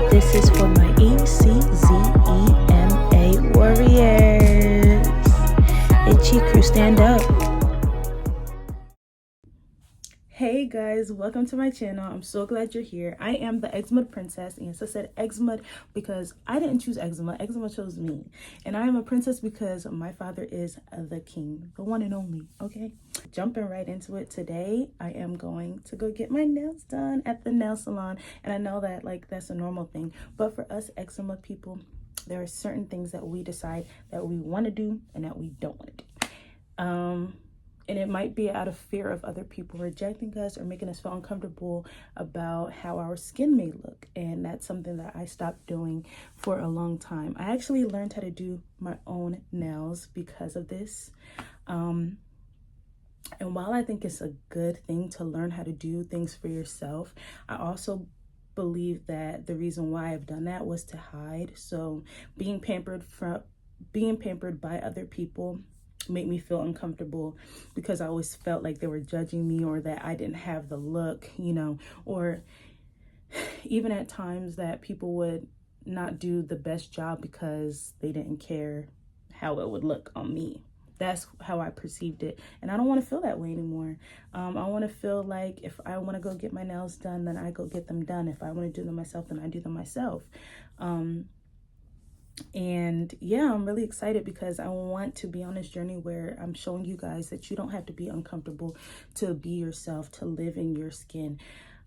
This is for my ECZEMA warriors. Itchy crew, stand up. Hey guys, welcome to my channel. I'm so glad you're here. I am the Eczema'd princess, and yes, I said Eczema'd because I didn't choose eczema. Eczema chose me. And I am a princess because my father is the king, the one and only, okay? Jumping right into it today, I am going to go get my nails done at the nail salon. And I know that that's a normal thing, but for us eczema people, there are certain things that we decide that we want to do and that we don't want to do. And it might be out of fear of other people rejecting us or making us feel uncomfortable about how our skin may look. And that's something that I stopped doing for a long time. I actually learned how to do my own nails because of this. And while I think it's a good thing to learn how to do things for yourself, I also believe that the reason why I've done that was to hide. So being pampered by other people made me feel uncomfortable because I always felt like they were judging me or that I didn't have the look, or even at times that people would not do the best job because they didn't care how it would look on me. That's how I perceived it. And I don't want to feel that way anymore. I want to feel like if I want to go get my nails done, then I go get them done. If I want to do them myself, then I do them myself. And yeah, I'm really excited because I want to be on this journey where I'm showing you guys that you don't have to be uncomfortable to be yourself, to live in your skin.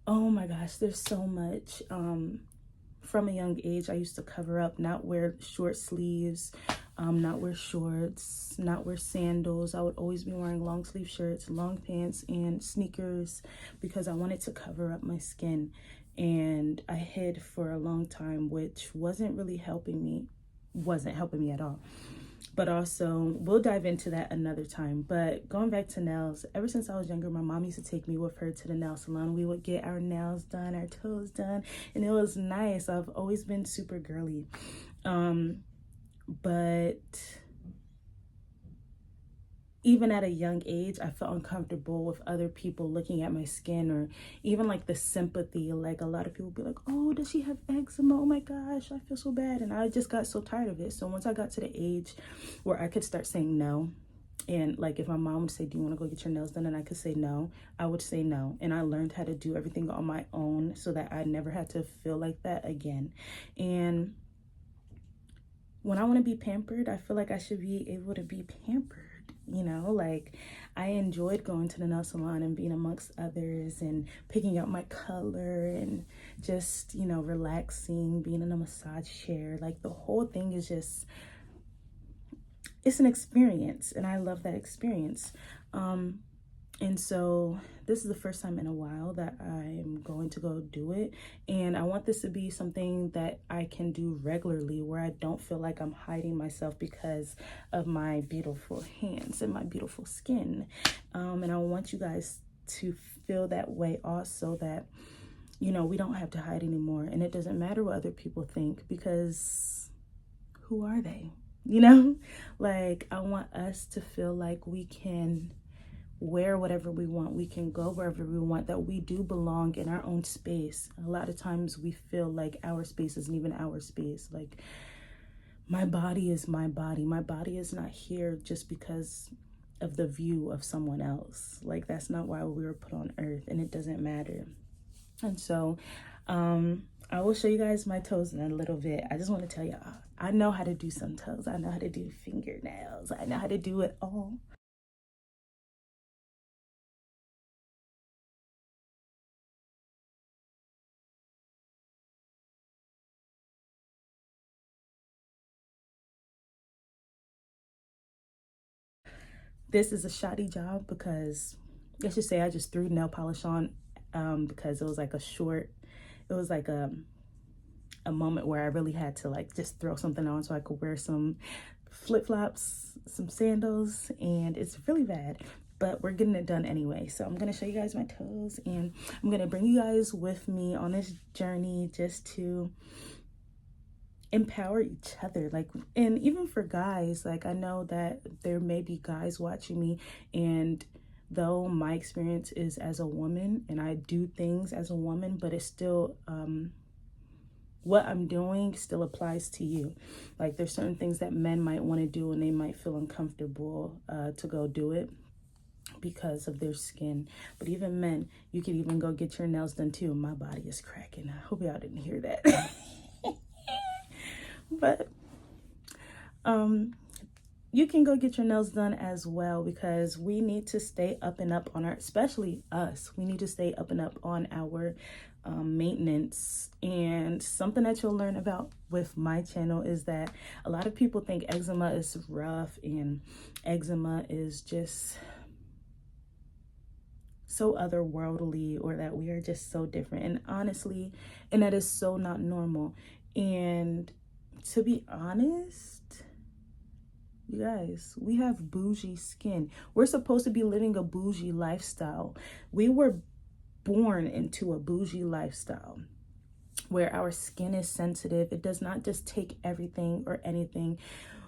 Oh my gosh, there's so much. From a young age, I used to cover up, not wear short sleeves, not wear shorts, not wear sandals. I would always be wearing long sleeve shirts, long pants, and sneakers because I wanted to cover up my skin. And I hid for a long time, which wasn't helping me at all. But also, we'll dive into that another time. But going back to nails, ever since I was younger, my mom used to take me with her to the nail salon. We would get our nails done, our toes done, and it was nice. I've always been super girly. But even at a young age, I felt uncomfortable with other people looking at my skin, or even the sympathy. Like a lot of people be like, oh, does she have eczema? Oh my gosh, I feel so bad. And I just got so tired of it. So once I got to the age where I could start saying no, and if my mom would say, do you want to go get your nails done? And I could say no, I would say no. And I learned how to do everything on my own so that I never had to feel like that again. And when I want to be pampered, I feel like I should be able to be pampered. I enjoyed going to the nail salon and being amongst others and picking out my color and just, relaxing, being in a massage chair. The whole thing is just, it's an experience, and I love that experience. And so this is the first time in a while that I'm going to go do it. And I want this to be something that I can do regularly, where I don't feel like I'm hiding myself because of my beautiful hands and my beautiful skin. And I want you guys to feel that way also, that, we don't have to hide anymore. And it doesn't matter what other people think, because who are they? I want us to feel like we can wear whatever we want, we can go wherever we want, that we do belong in our own space. A lot of times we feel like our space isn't even our space. My body is my body. My body is not here just because of the view of someone else. That's not why we were put on earth, and it doesn't matter. And so I will show you guys my toes in a little bit. I just want to tell you, I know how to do some toes. I know how to do fingernails. I know how to do it all. This is a shoddy job because, let's just say, I just threw nail polish on because it was a moment where I really had to just throw something on so I could wear some flip-flops, some sandals, and it's really bad. But we're getting it done anyway. So I'm going to show you guys my toes, and I'm going to bring you guys with me on this journey just to empower each other. And even for guys, I know that there may be guys watching me, and though my experience is as a woman and I do things as a woman, but it's still what I'm doing still applies to you. Like there's certain things that men might want to do and they might feel uncomfortable to go do it because of their skin. But even men, you can even go get your nails done too. My body is cracking. I hope y'all didn't hear that. But you can go get your nails done as well, because we need to stay up and up on our, especially us, we need to stay up and up on our maintenance. And something that you'll learn about with my channel is that a lot of people think eczema is rough and eczema is just so otherworldly, or that we are just so different. And honestly, and that is so not normal. And to be honest, you guys, we have bougie skin. We're supposed to be living a bougie lifestyle. We were born into a bougie lifestyle where our skin is sensitive. It does not just take everything or anything.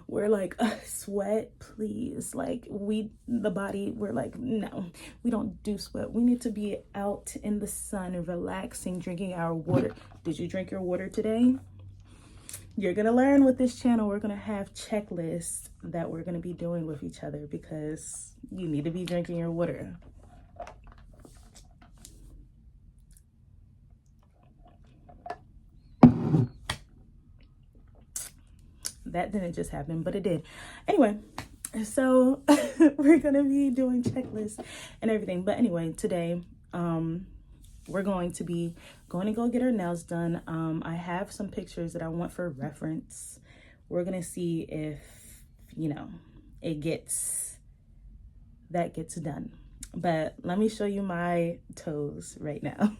We're like, sweat, please. Like the body, we're like, no, we don't do sweat. We need to be out in the sun and relaxing, drinking our water. Did you drink your water today? You're going to learn with this channel. We're going to have checklists that we're going to be doing with each other, because you need to be drinking your water. That didn't just happen, but it did. Anyway, so we're going to be doing checklists and everything. But anyway, today, we're going to go get our nails done. I have some pictures that I want for reference. We're gonna see if, you know, that gets done. But let me show you my toes right now.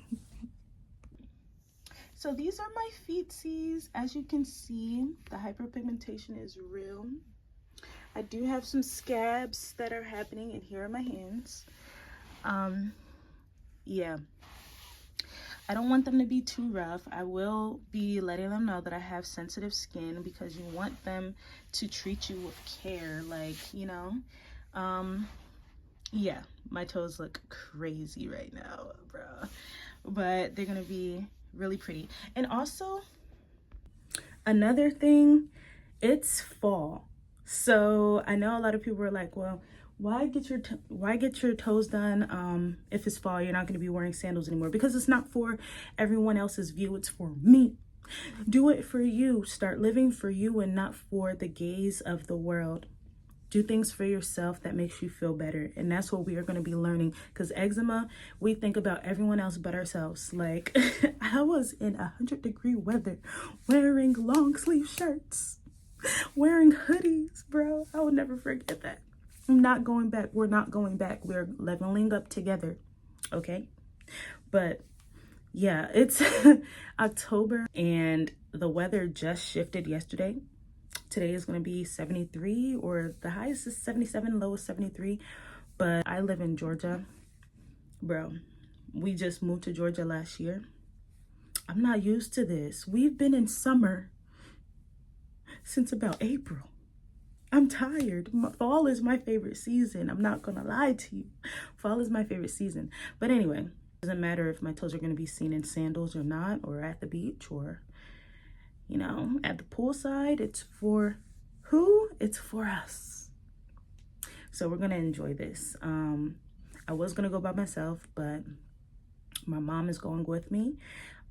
So these are my feetsies. As you can see, the hyperpigmentation is real. I do have some scabs that are happening, and here are my hands. Yeah. I don't want them to be too rough. I will be letting them know that I have sensitive skin, because you want them to treat you with care, like, you know. Yeah, my toes look crazy right now, bro. But they're gonna be really pretty. And also, another thing, it's fall. So I know a lot of people are like, well, why get your toes done if it's fall? You're not going to be wearing sandals anymore. Because it's not for everyone else's view, it's for me. Do it for you. Start living for you and not for the gaze of the world. Do things for yourself that makes you feel better. And that's what we are going to be learning. Because eczema, we think about everyone else but ourselves. Like, I was in 100-degree weather wearing long sleeve shirts, wearing hoodies, bro. I would never forget that. I'm not going back. We're not going back. We're leveling up together. Okay. But yeah, it's October and the weather just shifted yesterday. Today is going to be 73, or the highest is 77, low is 73. But I live in Georgia. Bro, we just moved to Georgia last year. I'm not used to this. We've been in summer since about April. I'm tired. Fall is my favorite season. I'm not gonna lie to you. Fall is my favorite season. But anyway, it doesn't matter if my toes are gonna be seen in sandals or not, or at the beach, or, you know, at the poolside. It's for who? It's for us. So we're gonna enjoy this. I was gonna go by myself, but my mom is going with me.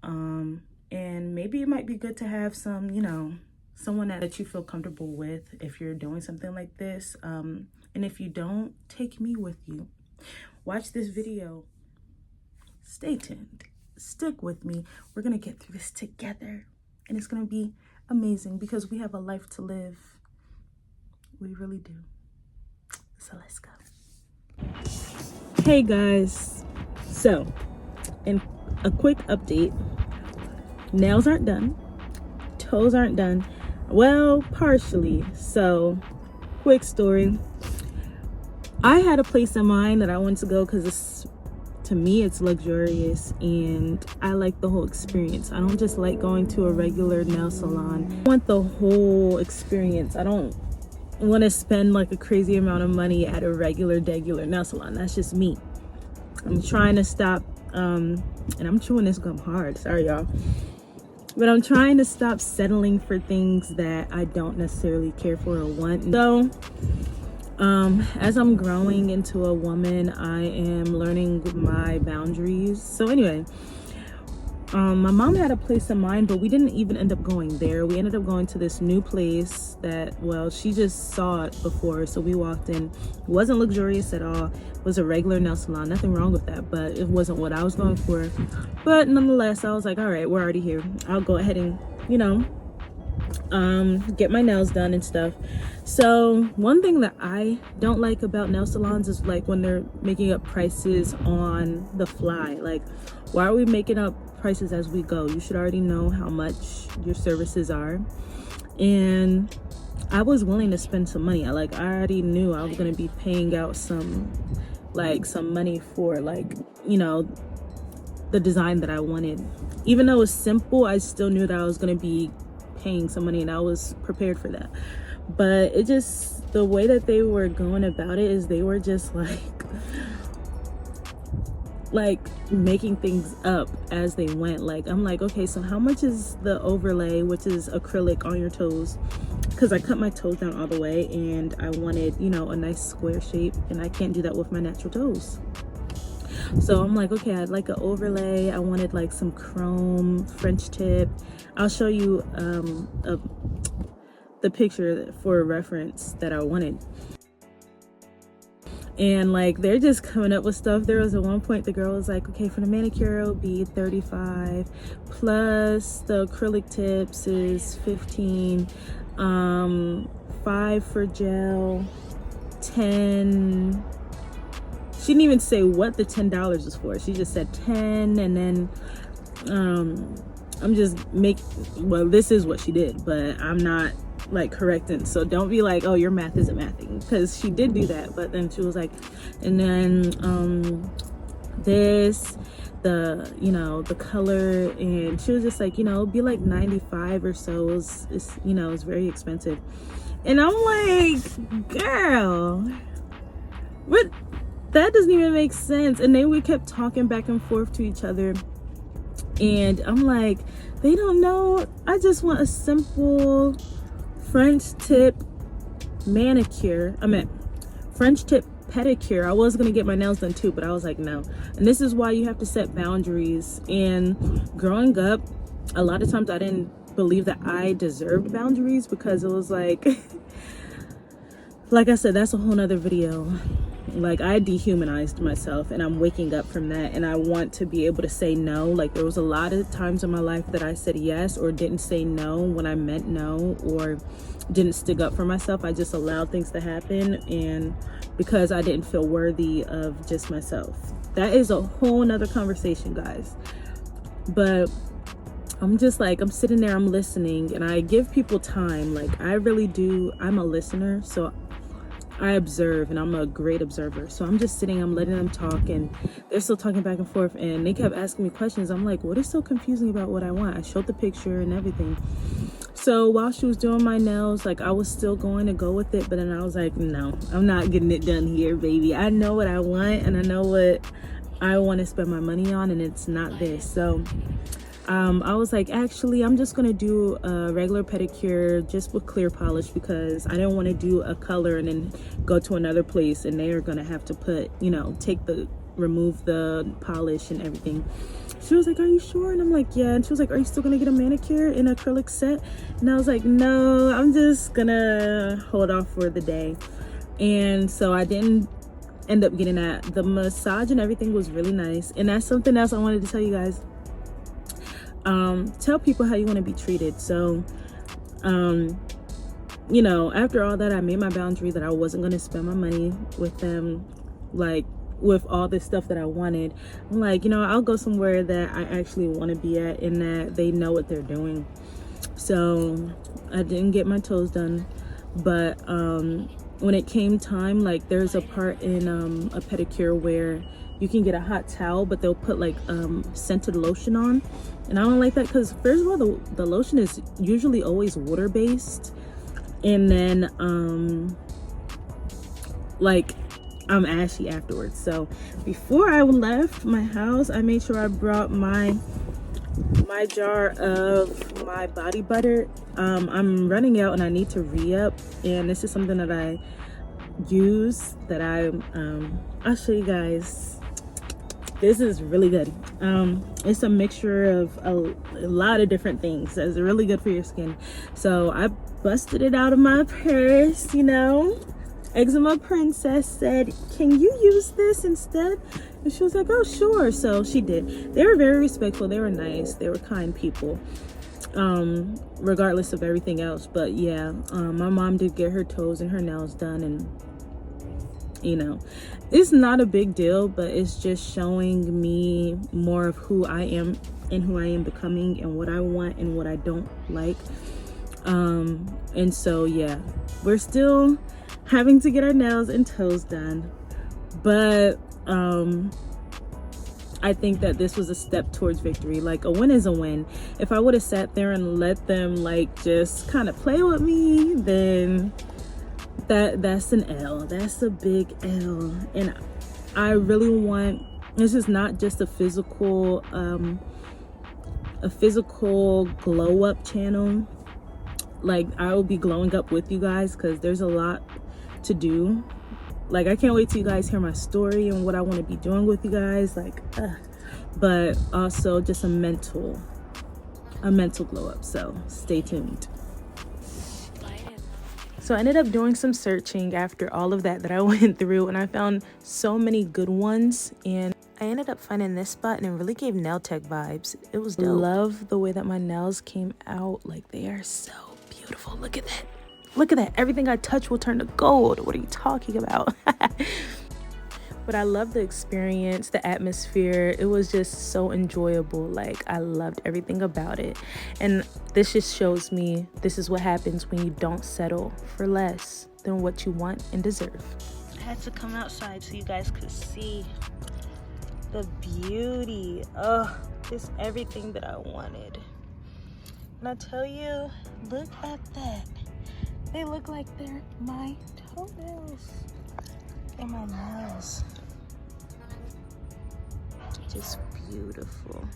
And maybe it might be good to have some, you know, someone that you feel comfortable with if you're doing something like this. And if you don't, take me with you. Watch this video. Stay tuned. Stick with me. We're going to get through this together. And it's going to be amazing, because we have a life to live. We really do. So let's go. Hey guys. So, in a quick update, nails aren't done. Toes aren't done. Well, partially. So, quick story. I had a place in mind that I wanted to go because to me it's luxurious and I like the whole experience. I don't just like going to a regular nail salon. I want the whole experience. I don't want to spend like a crazy amount of money at a regular nail salon. That's just me. I'm trying to stop and I'm chewing this gum hard. Sorry, y'all. But I'm trying to stop settling for things that I don't necessarily care for or want. So as I'm growing into a woman, I am learning my boundaries. So anyway, my mom had a place in mind, but we didn't even end up going there. We ended up going to this new place that, well, she just saw it before, so we walked in. It wasn't luxurious at all. It was a regular nail salon. Nothing wrong with that, but it wasn't what I was going for. But nonetheless, I was like, all right, we're already here. I'll go ahead and, you know, get my nails done and stuff. So one thing that I don't like about nail salons is like when they're making up prices on the fly. Like, why are we making up prices as we go? You should already know how much your services are. And I was willing to spend some money. I already knew I was going to be paying out some money for, like, you know, the design that I wanted. Even though it was simple, I still knew that I was going to be paying some money, and I was prepared for that. But it just, the way that they were going about it is they were just like making things up as they went. Like, I'm like, okay, so how much is the overlay, which is acrylic on your toes? Because I cut my toes down all the way and I wanted, you know, a nice square shape, and I can't do that with my natural toes. So I'm like, okay, I'd like an overlay. I wanted like some chrome French tip. I'll show you the picture for reference that I wanted. And like, they're just coming up with stuff. There was at one point the girl was like, okay, for the manicure it'll be $35 plus the acrylic tips is $15, $5 for gel, $10. She didn't even say what the $10 was for. She just said 10, and then I'm just well, this is what she did, but I'm not like correcting, so don't be like, oh, your math isn't mathing, because she did do that. But then she was like, and then this, the, you know, the color, and she was just like, you know, it'd be like 95 or so. It's you know, it's very expensive. And I'm like, girl, what? That doesn't even make sense. And then we kept talking back and forth to each other, and I'm like, they don't know. I just want a simple French tip manicure. I meant French tip pedicure. I was gonna get my nails done too, but I was like, no. And this is why you have to set boundaries. And growing up, a lot of times I didn't believe that I deserved boundaries, because it was like I said, that's a whole nother video. Like, I dehumanized myself, and I'm waking up from that, and I want to be able to say no. Like, there was a lot of times in my life that I said yes or didn't say no when I meant no, or didn't stick up for myself. I just allowed things to happen, and because I didn't feel worthy of just myself. That is a whole nother conversation, guys. But I'm just like, I'm sitting there, I'm listening, and I give people time. Like, I really do. I'm a listener, so I observe, and I'm a great observer. So I'm just sitting, I'm letting them talk, and they're still talking back and forth, and they kept asking me questions. I'm like, what is so confusing about what I want? I showed the picture and everything. So while she was doing my nails, like, I was still going to go with it, but then I was like, no, I'm not getting it done here, baby. I know what I want, and I know what I want to spend my money on, and it's not this. So I was like, actually, I'm just gonna do a regular pedicure just with clear polish, because I didn't want to do a color and then go to another place and they are gonna have to put, you know, remove the polish and everything. She was like, are you sure? And I'm like, yeah. And she was like, are you still gonna get a manicure in acrylic set? And I was like, no, I'm just gonna hold off for the day. And so I didn't end up getting that. The massage and everything was really nice, and that's something else I wanted to tell you guys. Tell people how you want to be treated. So you know, after all that, I made my boundary that I wasn't going to spend my money with them, like with all this stuff that I wanted. I'm like, you know, I'll go somewhere that I actually want to be at and that they know what they're doing. So I didn't get my toes done, but when it came time, like, there's a part in a pedicure where you can get a hot towel, but they'll put like scented lotion on, and I don't like that, because first of all, the lotion is usually always water based, and then like, I'm ashy afterwards. So before I left my house, I made sure I brought my my jar of my body butter. I'm running out and I need to re-up, and this is something that I use that I'll show you guys. This is really good. It's a mixture of a lot of different things that's really good for your skin. So I busted it out of my purse, you know. Eczema Princess said, can you use this instead? And she was like, oh sure. So she did. They were very respectful, they were nice, they were kind people, regardless of everything else. But yeah, my mom did get her toes and her nails done, and you know, it's not a big deal, but it's just showing me more of who I am and who I am becoming and what I want and what I don't like. And so yeah, we're still having to get our nails and toes done, but I think that this was a step towards victory. Like, a win is a win. If I would have sat there and let them like just kind of play with me, then that's an L. That's a big L. And I really want, this is not just a physical glow up channel. Like, I will be glowing up with you guys because there's a lot to do. Like, I can't wait till you guys hear my story and what I want to be doing with you guys, like but also just a mental glow up. So stay tuned. So I ended up doing some searching after all of that I went through, and I found so many good ones, and I ended up finding this spot, and it really gave nail tech vibes. It was dope. Love the way that my nails came out. Like, they are so beautiful. Look at that. Look at that. Everything I touch will turn to gold. What are you talking about? But I love the experience, the atmosphere. It was just so enjoyable. Like, I loved everything about it. And this just shows me this is what happens when you don't settle for less than what you want and deserve. I had to come outside so you guys could see the beauty. Oh, just everything that I wanted. And I tell you, look at that. They look like they're my toenails. They're my nails. Just beautiful.